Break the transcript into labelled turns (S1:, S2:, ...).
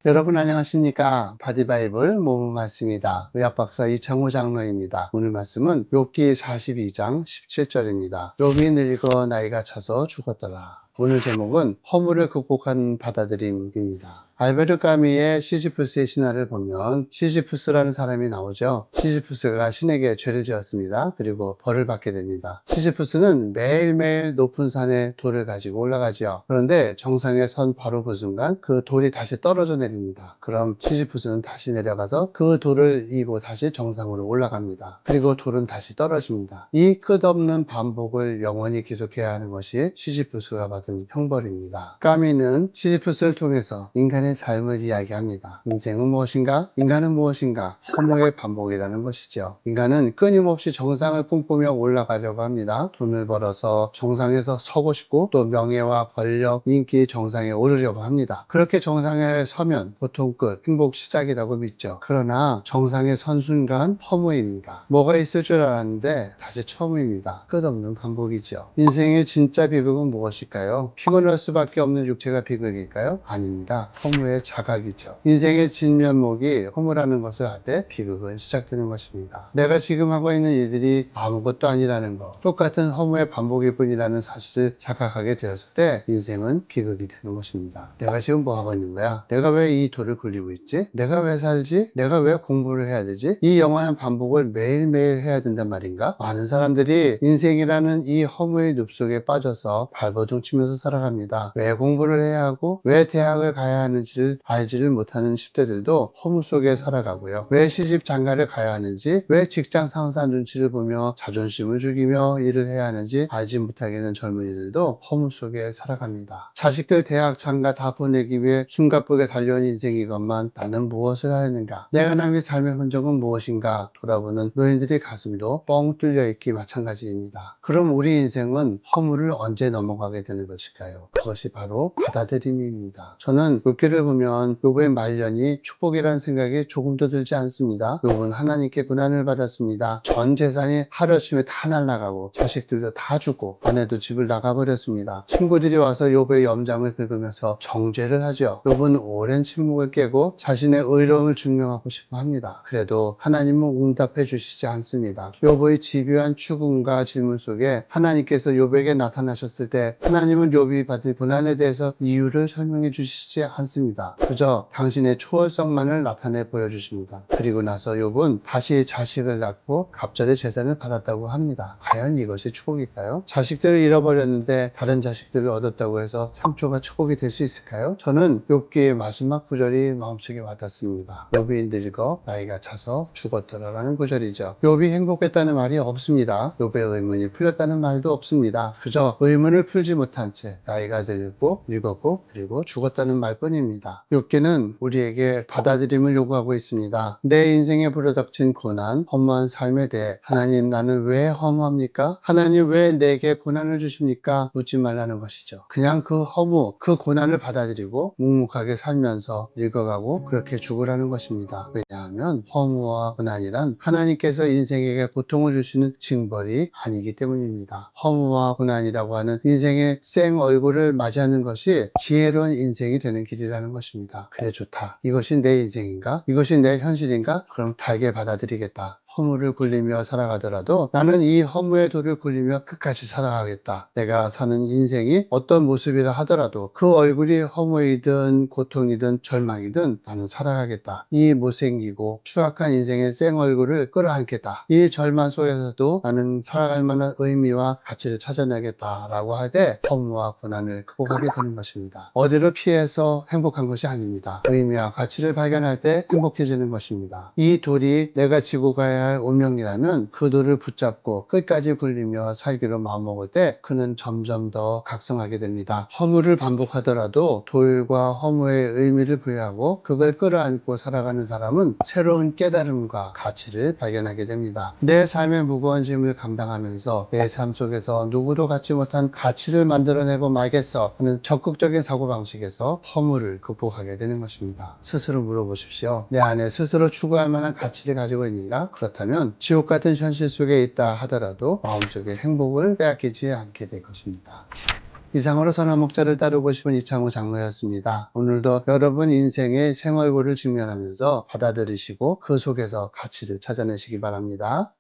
S1: 여러분 안녕하십니까? 바디바이블 모범 말씀입니다. 의학박사 이창호 장로입니다. 오늘 말씀은 욥기 42장 17절입니다. 욥이 늙어 나이가 차서 죽었더라. 오늘 제목은 허물을 극복한 받아들임입니다. 알베르 까미의 시지프스의 신화를 보면 시지프스라는 사람이 나오죠. 시지프스가 신에게 죄를 지었습니다. 그리고 벌을 받게 됩니다. 시지프스는 매일매일 높은 산에 돌을 가지고 올라가지요. 그런데 정상에 선 바로 그 순간 그 돌이 다시 떨어져 내립니다. 그럼 시지프스는 다시 내려가서 그 돌을 이고 다시 정상으로 올라갑니다. 그리고 돌은 다시 떨어집니다. 이 끝없는 반복을 영원히 계속해야 하는 것이 시지프스가 받은 형벌입니다. 까미는 시지프스를 통해서 인간의 삶을 이야기합니다. 인생은 무엇인가? 인간은 무엇인가? 허무의 반복이라는 것이죠. 인간은 끊임없이 정상을 꿈꾸며 올라가려고 합니다. 돈을 벌어서 정상에서 서고 싶고 또 명예와 권력, 인기 정상에 오르려고 합니다. 그렇게 정상에 서면 보통 끝, 행복 시작이라고 믿죠. 그러나 정상에 선 순간 허무입니다. 뭐가 있을 줄 알았는데 다시 처음입니다. 끝없는 반복이죠. 인생의 진짜 비극은 무엇일까요? 피곤할 수밖에 없는 육체가 비극일까요? 아닙니다. 허무의 자각이죠. 인생의 진면목이 허무라는 것을 할 때 비극은 시작되는 것입니다. 내가 지금 하고 있는 일들이 아무것도 아니라는 것, 똑같은 허무의 반복일 뿐이라는 사실을 자각하게 되었을 때 인생은 비극이 되는 것입니다. 내가 지금 뭐 하고 있는 거야? 내가 왜 이 돌을 굴리고 있지? 내가 왜 살지? 내가 왜 공부를 해야 되지? 이 영원한 반복을 매일매일 해야 된단 말인가? 많은 사람들이 인생이라는 이 허무의 늪 속에 빠져서 발버둥 치면서 살아갑니다. 왜 공부를 해야 하고 왜 대학을 가야 하는지를 알지를 못하는 10대들도 허무 속에 살아가고요. 왜 시집 장가를 가야 하는지, 왜 직장 상사 눈치를 보며 자존심을 죽이며 일을 해야 하는지 알지 못하게 된 젊은이들도 허무 속에 살아갑니다. 자식들 대학 장가 다 보내기 위해 숨가쁘게 달려온 인생이건만 나는 무엇을 하였는가? 내가 남긴 삶의 흔적은 무엇인가? 돌아보는 노인들의 가슴도 뻥 뚫려 있기 마찬가지입니다. 그럼 우리 인생은 허무를 언제 넘어가게 되는 것일까요? 그것이 바로 받아들임입니다. 저는 욥기를 보면 욥의 말년이 축복이라는 생각이 조금도 들지 않습니다. 욥은 하나님께 고난을 받았습니다. 전 재산이 하루아침에 다 날아가고 자식들도 다 죽고 아내도 집을 나가버렸습니다. 친구들이 와서 욥의 염장을 긁으면서 정죄를 하죠. 욥은 오랜 침묵을 깨고 자신의 의로움을 증명하고 싶어 합니다. 그래도 하나님은 응답해 주시지 않습니다. 욥의 집요한 추궁과 질문 속에 하나님께서 욥에게 나타나셨을 때 하나님은 욥이 받은 고난에 대해서 이유를 설명해 주시지 않습니다. 그저 당신의 초월성만을 나타내 보여주십니다. 그리고 나서 욥은 다시 자식을 낳고 갑절의 재산을 받았다고 합니다. 과연 이것이 축복일까요? 자식들을 잃어버렸는데 다른 자식들을 얻었다고 해서 상처가 축복이 될 수 있을까요? 저는 욥기의 마지막 구절이 마음속에 와닿습니다. 욥이 늙어 나이가 차서 죽었더라라는 구절이죠. 욥이 행복했다는 말이 없습니다. 욥의 의문이 풀렸다는 말도 없습니다. 그저 의문을 풀지 못한 채 나이가 들고 늙었고 그리고 죽었다는 말뿐입니다. 욥기는 우리에게 받아들임을 요구하고 있습니다. 내 인생에 불어닥친 고난, 허무한 삶에 대해 하나님 나는 왜 허무합니까? 하나님 왜 내게 고난을 주십니까? 묻지 말라는 것이죠. 그냥 그 허무, 그 고난을 받아들이고 묵묵하게 살면서 늙어가고 그렇게 죽으라는 것입니다. 왜냐하면 허무와 고난이란 하나님께서 인생에게 고통을 주시는 징벌이 아니기 때문입니다. 허무와 고난이라고 하는 인생의 생 얼굴을 맞이하는 것이 지혜로운 인생이 되는 길이라는 것입니다. 그래 좋다. 이것이 내 인생인가? 이것이 내 현실인가? 그럼 달게 받아들이겠다. 허무를 굴리며 살아가더라도 나는 이 허무의 돌을 굴리며 끝까지 살아가겠다. 내가 사는 인생이 어떤 모습이라 하더라도 그 얼굴이 허무이든 고통이든 절망이든 나는 살아가겠다. 이 못생기고 추악한 인생의 생 얼굴을 끌어안겠다. 이 절망 속에서도 나는 살아갈 만한 의미와 가치를 찾아내겠다라고 할 때 허무와 고난을 극복하게 되는 것입니다. 어디로 피해서 행복한 것이 아닙니다. 의미와 가치를 발견할 때 행복해지는 것입니다. 이 돌이 내가 지고 가야 할 운명이라면 그 돌을 붙잡고 끝까지 굴리며 살기로 마음먹을 때 그는 점점 더 각성하게 됩니다. 허무를 반복하더라도 돌과 허무의 의미를 부여하고 그걸 끌어안고 살아가는 사람은 새로운 깨달음과 가치를 발견하게 됩니다. 내 삶의 무거운 짐을 감당하면서 내 삶 속에서 누구도 갖지 못한 가치를 만들어내고 말겠어 하는 적극적인 사고방식에서 허무를 극복하게 되는 것입니다. 스스로 물어보십시오. 내 안에 스스로 추구할 만한 가치를 가지고 있는가? 그렇다면 지옥 같은 현실 속에 있다 하더라도 마음속에 행복을 빼앗기지 않게 될 것입니다. 이상으로 선한 목자를 따르고 싶은 이창호 장로였습니다. 오늘도 여러분 인생의 생얼굴을 직면하면서 받아들이시고 그 속에서 가치를 찾아내시기 바랍니다.